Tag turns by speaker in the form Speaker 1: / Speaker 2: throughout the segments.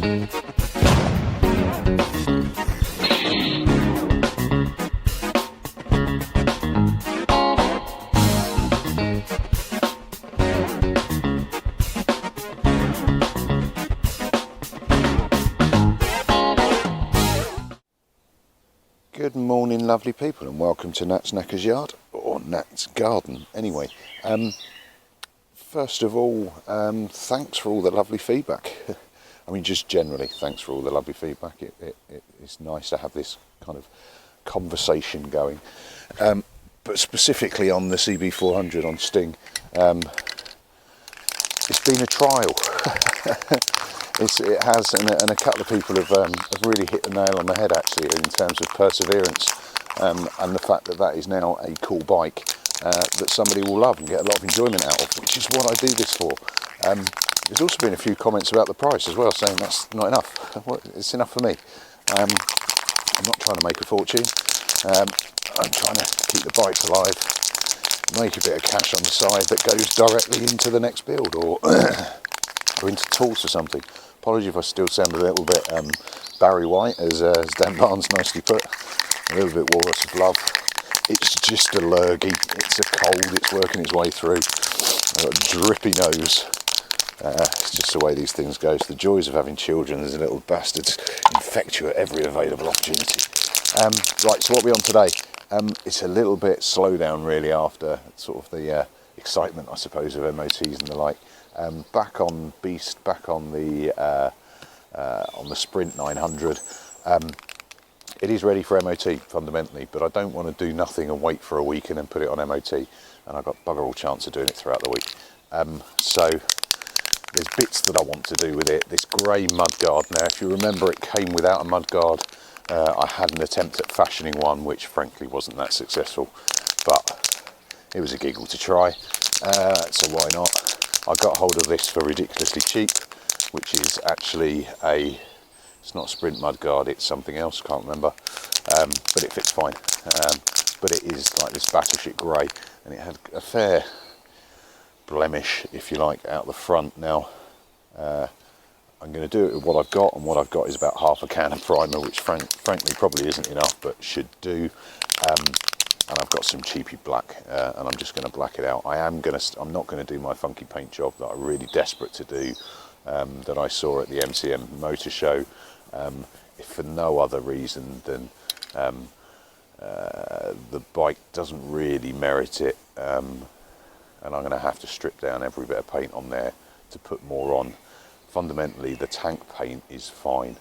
Speaker 1: Good morning, lovely people, and welcome to Nat's Knacker's Yard, or Nat's Garden anyway. First of all, thanks for all the lovely feedback. I mean, just generally, thanks for all the lovely feedback. It's nice to have this kind of conversation going. But specifically on the CB400 on Sting, it's been a trial. It has, and a couple of people have really hit the nail on the head actually in terms of perseverance, and the fact that is now a cool bike that somebody will love and get a lot of enjoyment out of, which is what I do this for. There's also been a few comments about the price as well, saying that's not enough. Well, it's enough for me. I'm not trying to make a fortune. I'm trying to keep the bike alive, make a bit of cash on the side that goes directly into the next build or into tools or something. Apologies if I still sound a little bit Barry White, as Dan Barnes nicely put. A little bit Walrus of Love. It's just a lurgy. It's a cold. It's working its way through. I've got a drippy nose. It's just the way these things go. It's the joys of having children. There's a little bastards infect you at every available opportunity. Right, so what are we on today? It's a little bit slow down really after sort of the excitement, I suppose, of MOTs and the like. Back on Beast, back on the Sprint 900. It is ready for MOT fundamentally, but I don't want to do nothing and wait for a week and then put it on MOT, and I've got bugger all chance of doing it throughout the week. So there's bits that I want to do with it. This grey mudguard, now if you remember, it came without a mudguard. I had an attempt at fashioning one, which frankly wasn't that successful, but it was a giggle to try, so why not? I got hold of this for ridiculously cheap, which is actually it's not a Sprint mudguard, it's something else, can't remember, but it fits fine. But it is like this battleship grey, and it had a fair blemish, if you like, out the front. Now, I'm going to do it with what I've got, and what I've got is about half a can of primer, which frankly probably isn't enough, but should do. And I've got some cheapy black, and I'm just going to black it out. I'm not going to do my funky paint job that I'm really desperate to do, that I saw at the MCM Motor Show, if for no other reason than the bike doesn't really merit it, and I'm going to have to strip down every bit of paint on there to put more on. Fundamentally, the tank paint is fine.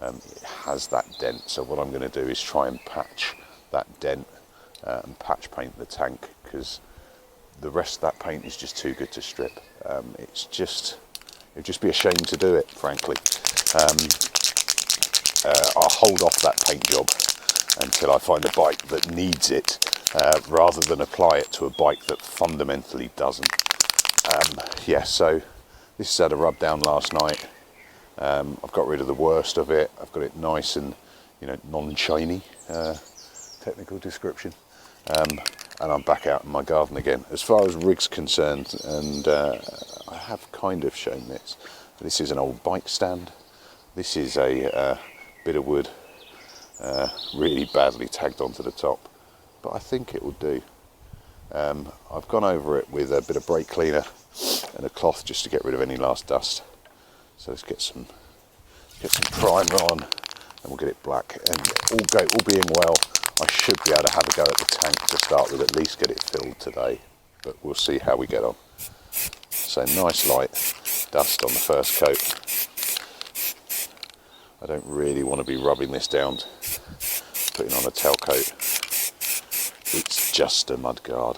Speaker 1: It has that dent, so what I'm going to do is try and patch that dent and patch paint the tank, because the rest of that paint is just too good to strip. It'd just be a shame to do it, frankly. I'll hold off that paint job until I find a bike that needs it, rather than apply it to a bike that fundamentally doesn't. Yeah, so this has had a rub down last night. I've got rid of the worst of it. I've got it nice and, non-shiny, technical description. And I'm back out in my garden again. As far as rig's concerned, and I have kind of shown this is an old bike stand. This is a bit of wood, really badly tagged onto the top, but I think it will do. I've gone over it with a bit of brake cleaner and a cloth just to get rid of any last dust. So let's get some primer on, and we'll get it black. And all being well, I should be able to have a go at the tank to start with, at least get it filled today, but we'll see how we get on. So nice light dust on the first coat. I don't really want to be rubbing this down, putting on a tail coat. It's just a mudguard.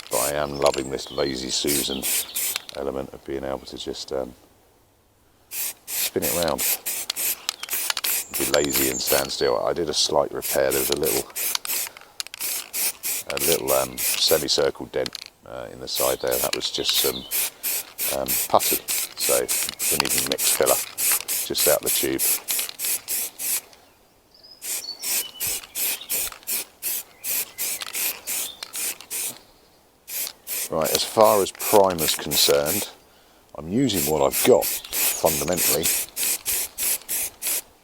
Speaker 1: But I am loving this lazy Susan element of being able to just spin it around, be lazy and stand still. I did a slight repair. There was a little semicircle dent in the side there. That was just some putty, so we need a mix filler just out the tube. Right, as far as primer's concerned, I'm using what I've got, fundamentally.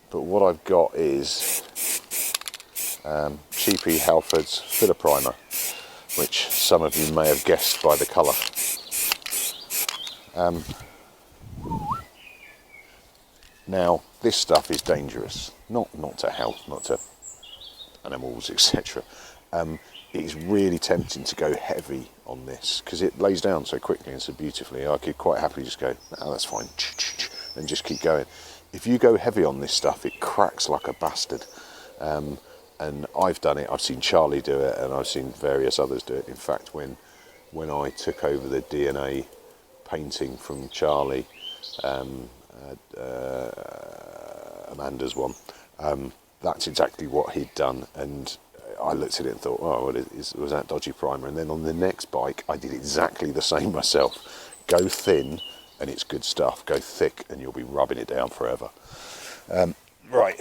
Speaker 1: But what I've got is cheapy Halford's filler primer, which some of you may have guessed by the colour. Now, this stuff is dangerous, not to health, not to animals, etc. It is really tempting to go heavy on this because it lays down so quickly and so beautifully. I could quite happily just go, "Oh, that's fine," and just keep going. If you go heavy on this stuff, it cracks like a bastard. And I've done it. I've seen Charlie do it, and I've seen various others do it. In fact, when I took over the DNA painting from Charlie, Amanda's one, that's exactly what he'd done. And I looked at it and thought, oh, was that dodgy primer? And then on the next bike, I did exactly the same myself. Go thin, and it's good stuff. Go thick, and you'll be rubbing it down forever. Right,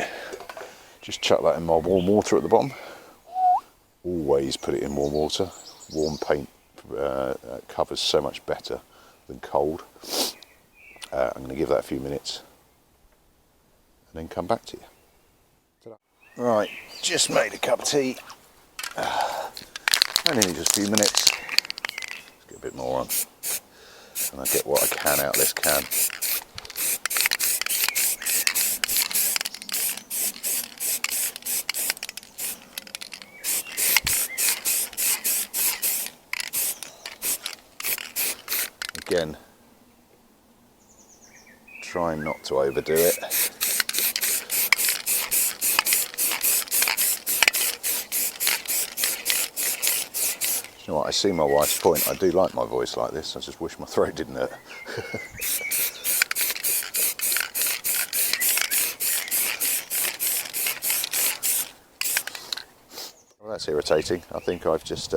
Speaker 1: just chuck that in my warm water at the bottom. Always put it in warm water. Warm paint covers so much better than cold. I'm going to give that a few minutes and then come back to you. Ta-da. Right, just made a cup of tea. Only just a few minutes. Let's get a bit more on. And I get what I can out of this can. Again, trying not to overdo it. You know what, I see my wife's point. I do like my voice like this. I just wish my throat didn't hurt. Well, that's irritating. I think I've just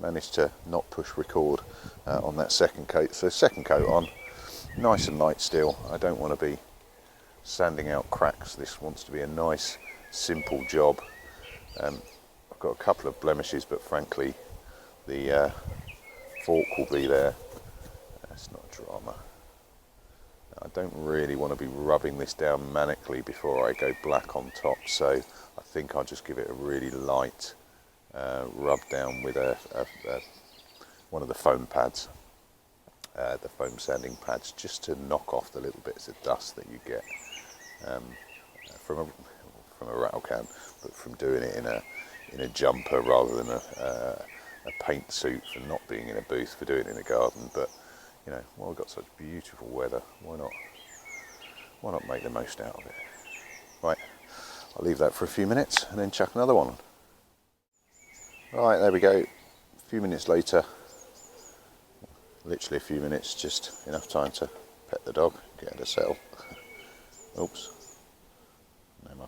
Speaker 1: managed to not push record on that second coat. So second coat on, nice and light still. I don't want to be sanding out cracks. This wants to be a nice, simple job. I've got a couple of blemishes, but frankly, the fork will be there. That's not drama. I don't really want to be rubbing this down manically before I go black on top, so I think I'll just give it a really light rub down with one of the foam pads, the foam sanding pads, just to knock off the little bits of dust that you get from a rattle can, but from doing it in a jumper rather than a paint suit, for not being in a booth, for doing it in a garden. But you know, well, we've got such beautiful weather, why not make the most out of it? Right, I'll leave that for a few minutes and then chuck another one on. Right, there we go. A few minutes later, literally a few minutes, just enough time to pet the dog, get her to settle. Oops. No, my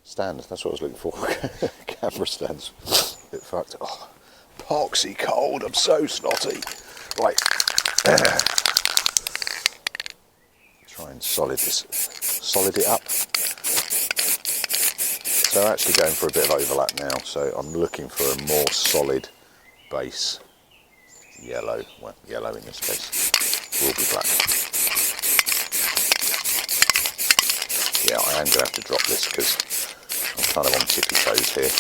Speaker 1: stand, that's what I was looking for. Camera stand's a bit fucked. Oh, poxy cold, I'm so snotty. Right. Try and solid it up. So I'm actually going for a bit of overlap now, so I'm looking for a more solid base. Yellow, well, yellow in this case, will be black. Yeah, I am going to have to drop this because I'm kind of on tippy toes here.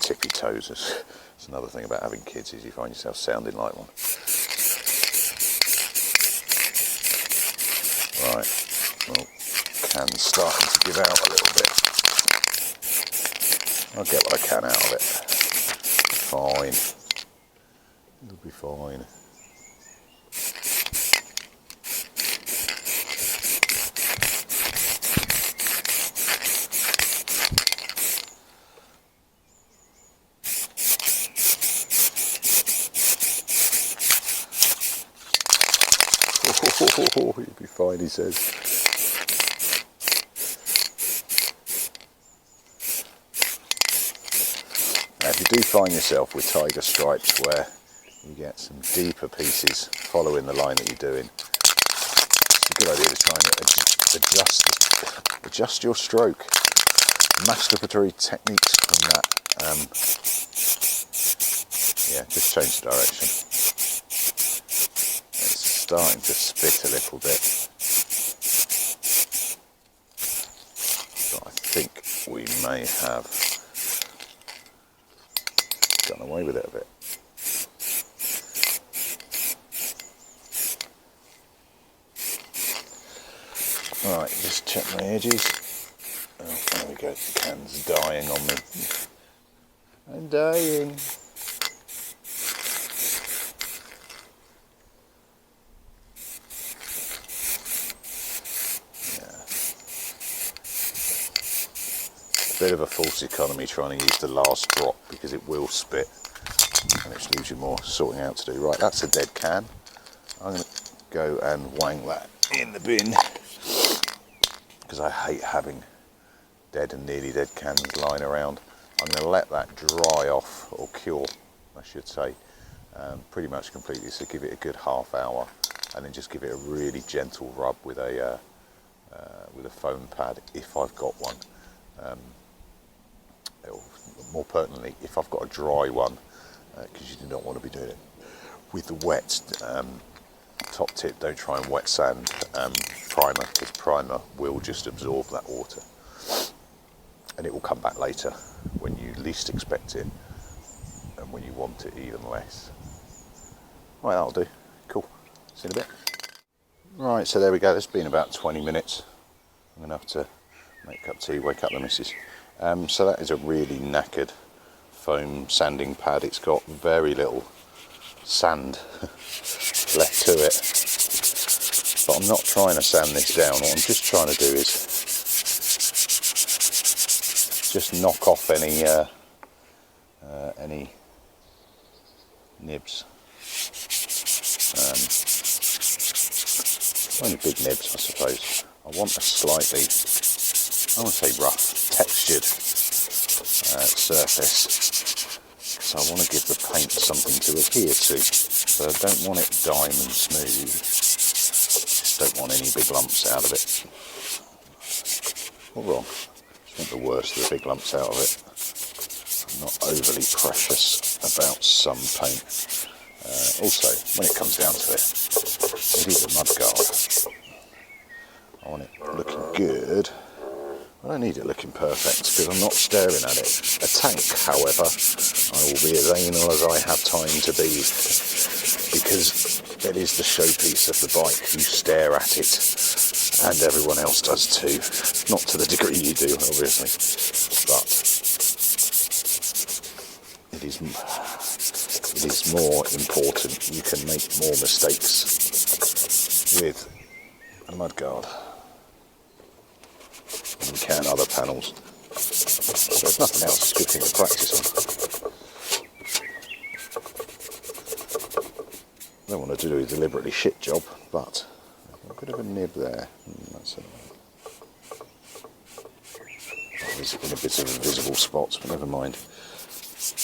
Speaker 1: Tippy toes is another thing about having kids, is you find yourself sounding like one. Right, well, can's starting to give out a little bit. I'll get what I can out of it. Fine. It'll be fine. Oh, you'll be fine, he says. Now, if you do find yourself with tiger stripes where you get some deeper pieces following the line that you're doing, it's a good idea to try and adjust your stroke. Masturbatory techniques from that. Yeah, just change the direction. It's starting to spit a little bit. So I think we may have done away with it a bit. Right, just check my edges. Oh, there we go, the can's dying on me. I'm dying. Yeah. Bit of a false economy trying to use the last drop because it will spit and it leaves you more sorting out to do. Right, that's a dead can. I'm going to go and wang that in the bin because I hate having dead and nearly dead cans lying around. I'm going to let that dry off, or cure I should say, pretty much completely, so give it a good half hour and then just give it a really gentle rub with a foam pad if I've got one. More pertinently, if I've got a dry one, because you do not want to be doing it with the wet top tip. Don't try and wet sand primer, because primer will just absorb that water and it will come back later when you least expect it and when you want it even less. Right, that'll do. Cool. See you in a bit. Right, so there we go. It's been about 20 minutes. I'm going to have to make a cup of tea, wake up the missus. So that is a really knackered foam sanding pad. It's got very little sand left to it. But I'm not trying to sand this down. What I'm just trying to do is just knock off any nibs. Only big nibs, I suppose. I want a slightly, I won't say rough, textured surface. So I want to give the paint something to adhere to. So I don't want it diamond smooth. Just don't want any big lumps out of it. Or wrong. Just want the worst of the big lumps out of it. I'm not overly precious about some paint. Also, when it comes down to it, it is a mudguard. I want it looking good. I don't need it looking perfect because I'm not staring at it. A tank, however, I will be as anal as I have time to be, because it is the showpiece of the bike. You stare at it, and everyone else does too. Not to the degree you do, obviously, but it is more important. You can make more mistakes with a mudguard than you can other panels. So there's nothing else, it's a good thing to practice on. I don't want to do a deliberately shit job, but a bit of a nib there. That's it. There's been a bit of invisible spots, but never mind.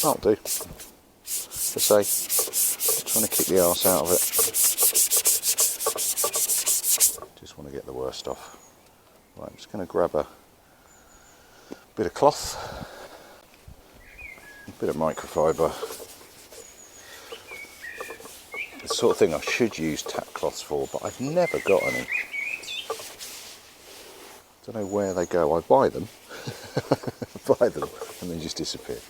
Speaker 1: That'll do. To say, just trying to kick the arse out of it. Just want to get the worst off. Right, I'm just going to grab a bit of cloth, a bit of microfiber. The sort of thing I should use tap cloths for, but I've never got any. Don't know where they go. I buy them, and they just disappear.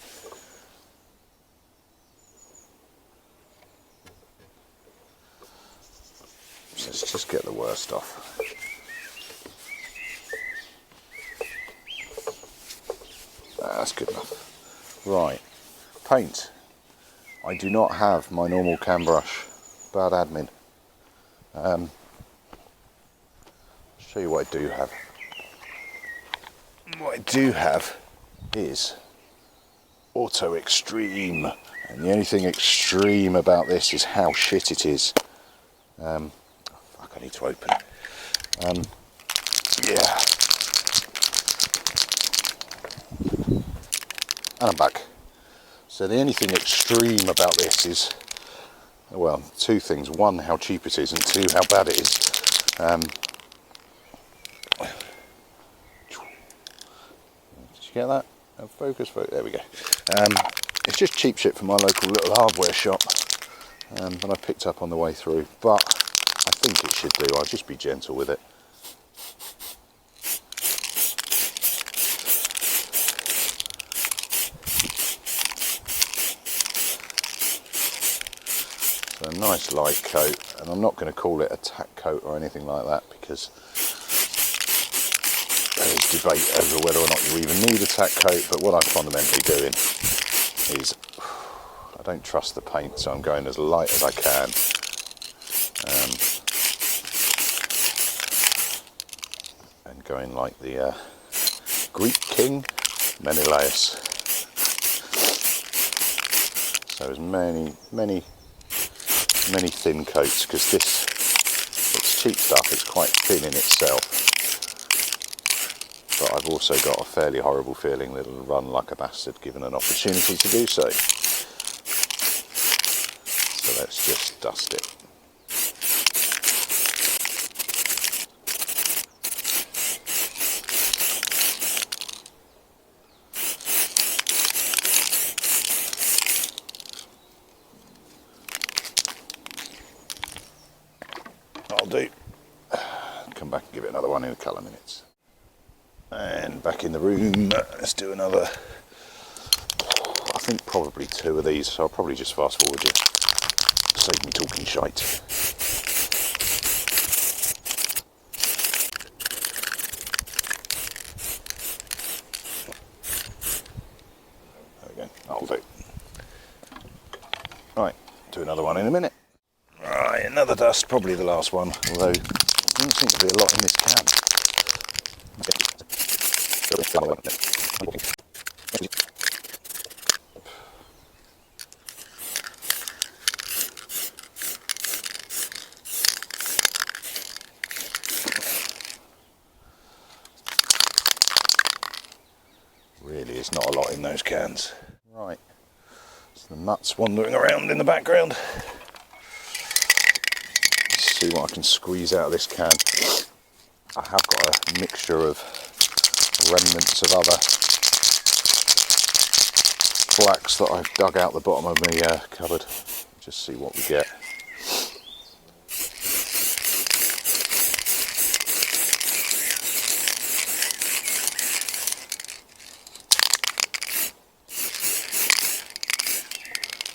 Speaker 1: So let's just get the worst off. That's good enough. Right, paint. I do not have my normal cam brush. Bad admin. I'll show you what I do have. What I do have is Auto Extreme, and the only thing extreme about this is how shit it is. Fuck, I need to open it. Yeah. And I'm back. So the only thing extreme about this is, well, two things. One, how cheap it is, and two, how bad it is. you get that? Focus, there we go. It's just cheap shit from my local little hardware shop that I picked up on the way through, but I think it should do. I'll just be gentle with it. So a nice light coat, and I'm not going to call it a tack coat or anything like that, because there is debate over whether or not you even need a tack coat, but what I'm fundamentally doing is I don't trust the paint, so I'm going as light as I can. And going like the Greek king Menelaus. So as many thin coats, because this, it's cheap stuff, it's quite thin in itself. But I've also got a fairly horrible feeling that it'll run like a bastard given an opportunity to do so. So let's just dust it. That'll do. Come back and give it another one in a couple of minutes. And back in the room, let's do another, I think probably 2 of these, so I'll probably just fast forward you, save me talking shite. There we go, that'll do. Right, do another one in a minute. Right, another dust, probably the last one, although there doesn't seem to be a lot in this can. Really is not a lot in those cans. Right, so the nuts wandering around in the background. Let's see what I can squeeze out of this can. I have got a mixture of remnants of other blacks that I've dug out the bottom of my cupboard. Just see what we get.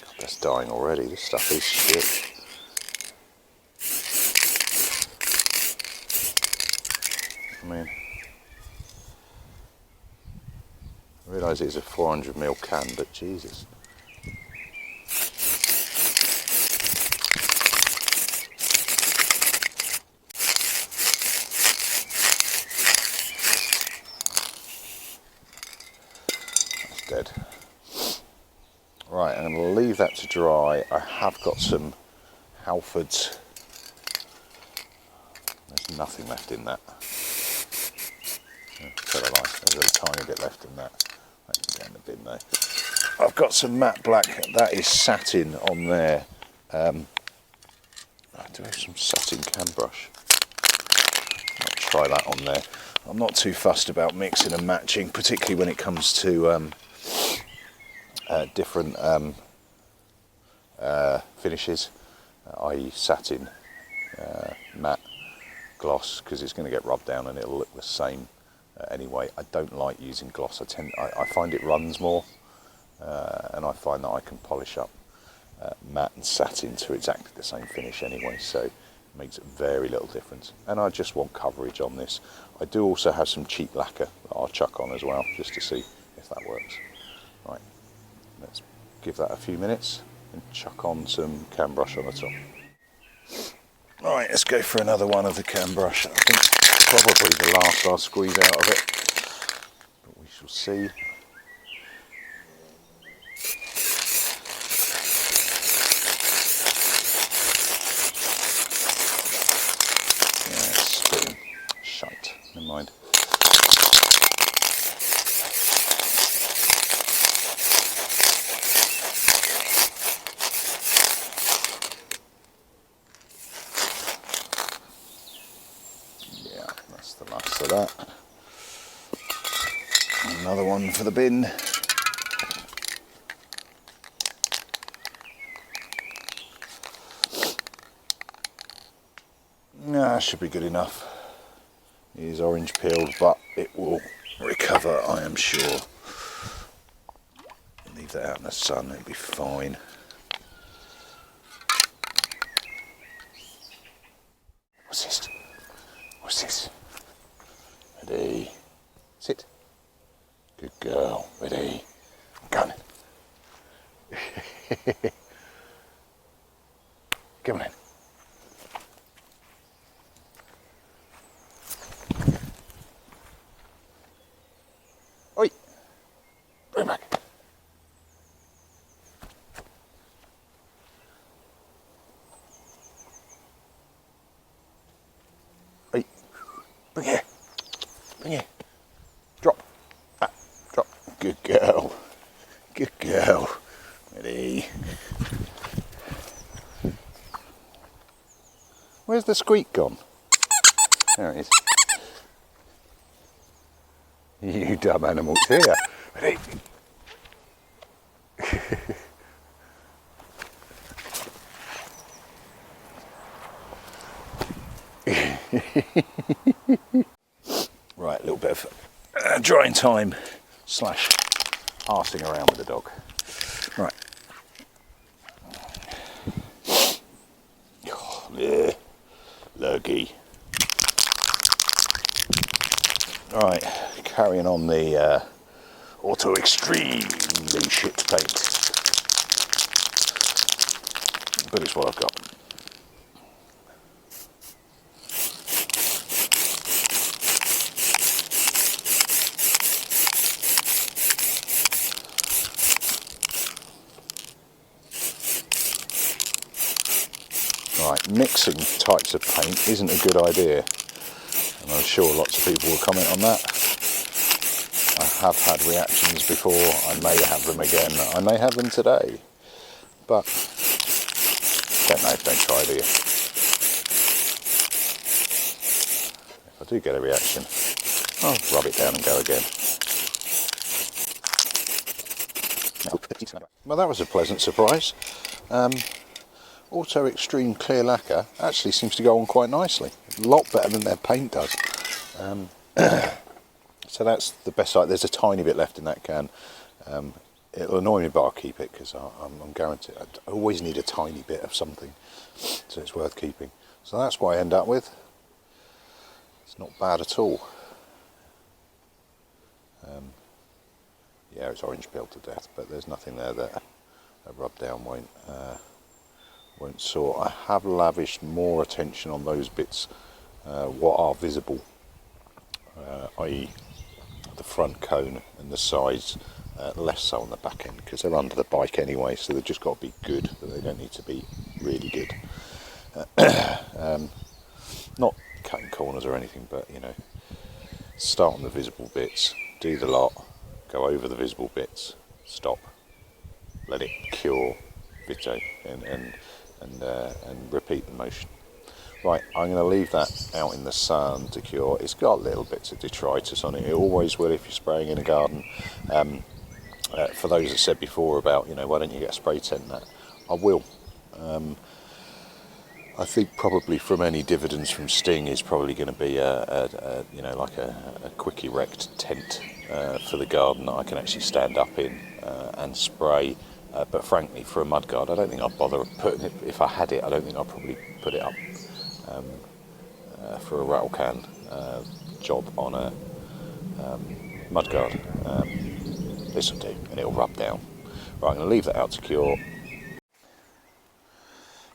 Speaker 1: God, that's dying already. This stuff is shit. I mean, I realise it's a 400ml can, but Jesus. That's dead. Right, I'm going to leave that to dry. I have got some Halfords. There's nothing left in that. Tell a lie, there's a tiny bit left in that. That can go in the bin though. I've got some matte black, that is satin on there. I do have some satin cam brush. I'll try that on there. I'm not too fussed about mixing and matching, particularly when it comes to different finishes, i.e. satin, matte, gloss, because it's going to get rubbed down and it'll look the same. Anyway, I don't like using gloss. I find it runs more, and I find that I can polish up matte and satin to exactly the same finish anyway, so it makes very little difference. And I just want coverage on this. I do also have some cheap lacquer that I'll chuck on as well, just to see if that works. Right, let's give that a few minutes and chuck on some cam brush on the top. Right, let's go for another one of the cam brush. I think probably the last I'll squeeze out of it, but we shall see. Yeah, it's spitting. Shite, never mind. The last of that. Another one for the bin. Nah, should be good enough. It is orange peeled, but it will recover, I am sure. Leave that out in the sun, it'll be fine. What's this? What's this? Ready? Sit. Good girl. Ready? Come on. Come on. Oi! Bring back. Oi! Bring here. Bring here. Drop. Ah, drop. Good girl. Good girl. Ready? Where's the squeak gone? There it is. You dumb animals. Here. Ready? Right, a little bit of drying time / arsing around with the dog. Right. Oh, yeah. Lurgy. Right, carrying on the Auto Extremely shit paint. But it's what I've got. Right, mixing types of paint isn't a good idea, and I'm sure lots of people will comment on that. I have had reactions before, I may have them again, I may have them today, but don't know, don't try, do you? If I do get a reaction, I'll rub it down and go again. Well, that was a pleasant surprise. Auto Extreme Clear Lacquer actually seems to go on quite nicely. A lot better than their paint does. So that's the best side. There's a tiny bit left in that can. It'll annoy me, but I'll keep it because I'm guaranteed. I always need a tiny bit of something, so it's worth keeping. So that's what I end up with. It's not bad at all. Yeah, it's orange peeled to death, but there's nothing there that a rub down won't sort. I have lavished more attention on those bits what are visible, i.e. the front cone and the sides, less so on the back end because they're under the bike anyway, so they've just got to be good, but they don't need to be really good. Not cutting corners or anything, but you know, start on the visible bits, do the lot, go over the visible bits, stop, let it cure, vito, and repeat the motion. Right, I'm going to leave that out in the sun to cure. It's got little bits of detritus on it. It always will if you're spraying in a garden. For those that said before about, you know, why don't you get a spray tent and that? I will. I think probably from any dividends from Sting is probably going to be you know, like a quick erect tent for the garden that I can actually stand up in and spray. But frankly, for a mudguard, I don't think I'd bother putting it. If I had it, I don't think I'd probably put it up for a rattle can job on a mudguard. This will do, and it'll rub down. Right, I'm going to leave that out to cure.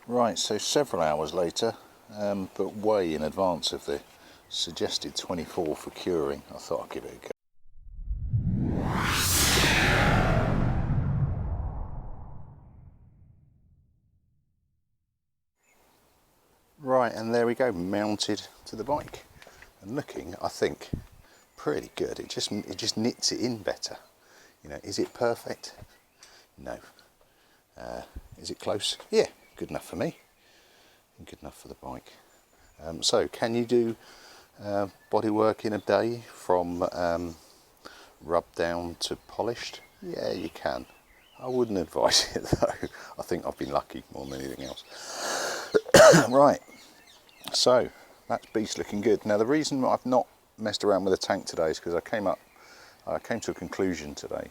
Speaker 1: Right, so several hours later, but way in advance of the suggested 24 for curing, I thought I'd give it a go. Right, and there we go, mounted to the bike, and looking, I think, pretty good. It just knits it in better. You know, is it perfect? No. Is it close? Yeah, good enough for me. And good enough for the bike. So, can you do body work in a day from rubbed down to polished? Yeah, you can. I wouldn't advise it though. I think I've been lucky more than anything else. Right, so that's beast looking good. Now the reason I've not messed around with the tank today is because I came to a conclusion today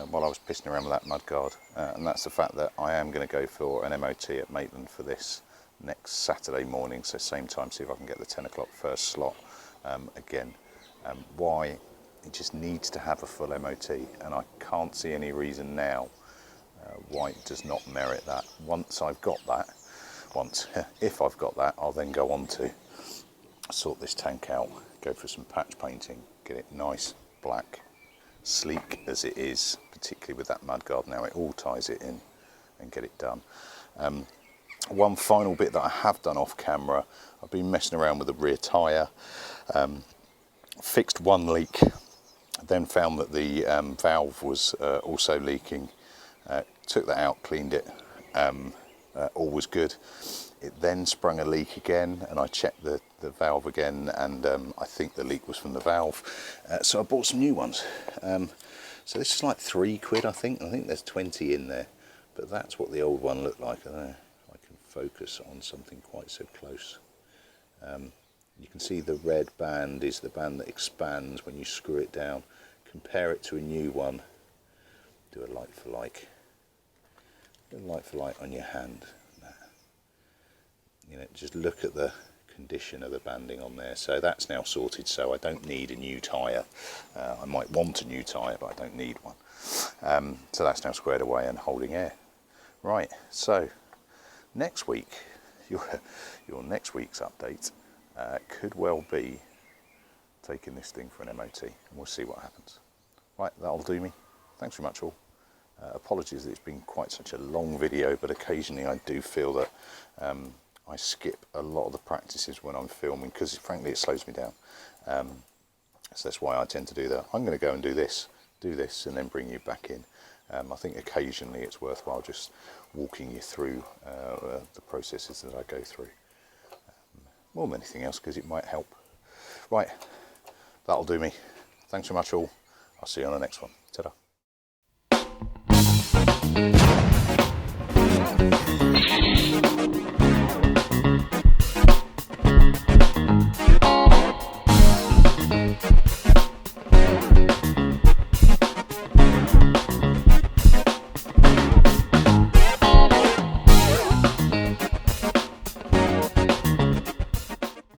Speaker 1: while I was pissing around with that mudguard, and that's the fact that I am going to go for an MOT at Maitland for this next Saturday morning, so same time, see if I can get the 10 o'clock first slot again. Why? It just needs to have a full MOT, and I can't see any reason now why it does not merit that. Once I've got that, if I've got that, I'll then go on to sort this tank out, go for some patch painting, get it nice, black, sleek as it is, particularly with that mudguard now, it all ties it in, and get it done. One final bit that I have done off camera, I've been messing around with the rear tyre, fixed one leak, then found that the valve was also leaking, took that out, cleaned it, all was good. It then sprung a leak again, and I checked the valve again, and I think the leak was from the valve, so I bought some new ones. So this is like £3, I think there's 20 in there, but that's what the old one looked like. I don't know if I can focus on something quite so close. You can see the red band is the band that expands when you screw it down. Compare it to a new one, do a like for like. On your hand. You know, just look at the condition of the banding on there. So that's now sorted, so I don't need a new tyre. I might want a new tyre, but I don't need one. So that's now squared away and holding air. Right, so next week, your next week's update could well be taking this thing for an MOT, and we'll see what happens. Right, that'll do me. Thanks very much all. Apologies that it's been quite such a long video, but occasionally I do feel that I skip a lot of the practices when I'm filming, because frankly it slows me down. So that's why I tend to do that. I'm going to go and do this, and then bring you back in. I think occasionally it's worthwhile just walking you through the processes that I go through. More than anything else, because it might help. Right, that'll do me. Thanks so much all. I'll see you on the next one. Ta-da.